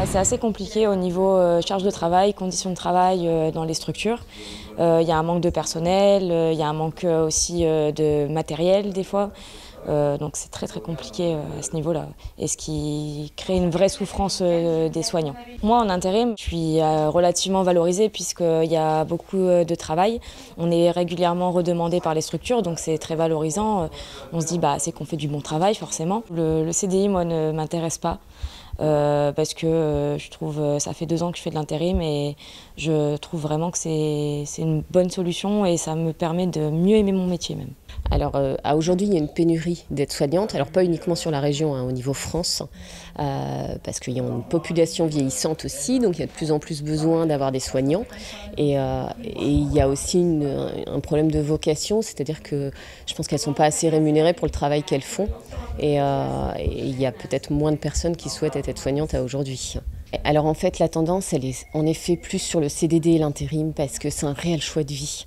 C'est assez compliqué au niveau charge de travail, conditions de travail dans les structures. Il y a un manque de personnel, il y a un manque aussi de matériel des fois. Donc c'est très compliqué à ce niveau-là, et ce qui crée une vraie souffrance des soignants. Moi en intérim, je suis relativement valorisée puisqu'il y a beaucoup de travail. On est régulièrement redemandé par les structures, donc c'est très valorisant. On se dit c'est qu'on fait du bon travail forcément. Le CDI, moi, ne m'intéresse pas. Parce que je trouve, ça fait 2 ans que je fais de l'intérim et je trouve vraiment que c'est une bonne solution et ça me permet de mieux aimer mon métier même. Alors, aujourd'hui, il y a une pénurie d'aides-soignantes, alors pas uniquement sur la région, au niveau France, parce qu'il y a une population vieillissante aussi, donc il y a de plus en plus besoin d'avoir des soignants. Et il y a aussi un problème de vocation, c'est-à-dire que je pense qu'elles ne sont pas assez rémunérées pour le travail qu'elles font. Et il y a peut-être moins de personnes qui souhaitent être aides-soignantes à aujourd'hui. Alors en fait, la tendance, elle est en effet plus sur le CDD et l'intérim parce que c'est un réel choix de vie.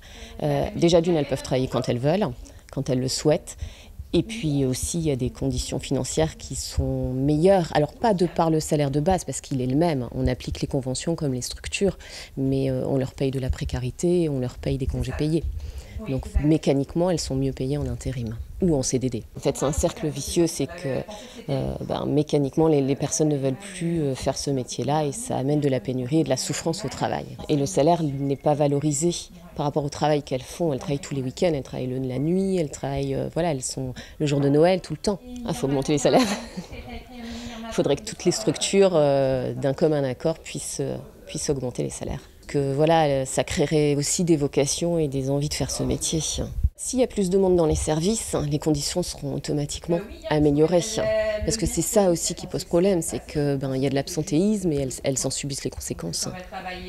Déjà d'une, elles peuvent travailler quand elles veulent, quand elles le souhaitent. Et puis aussi, il y a des conditions financières qui sont meilleures. Alors pas de par le salaire de base, parce qu'il est le même. On applique les conventions comme les structures, mais on leur paye de la précarité, on leur paye des congés payés. Donc mécaniquement, elles sont mieux payées en intérim ou en CDD. En fait, c'est un cercle vicieux, c'est que mécaniquement, les personnes ne veulent plus faire ce métier-là et ça amène de la pénurie et de la souffrance au travail. Et le salaire n'est pas valorisé par rapport au travail qu'elles font. Elles travaillent tous les week-ends, elles travaillent la nuit, elles travaillent, elles sont le jour de Noël tout le temps. Il faut augmenter les salaires. Il faudrait que toutes les structures, d'un commun accord, puissent augmenter les salaires. Que ça créerait aussi des vocations et des envies de faire ce métier. S'il y a plus de monde dans les services, les conditions seront automatiquement améliorées. Parce que c'est ça aussi qui pose problème, c'est qu'il y a de l'absentéisme et elles en subissent les conséquences.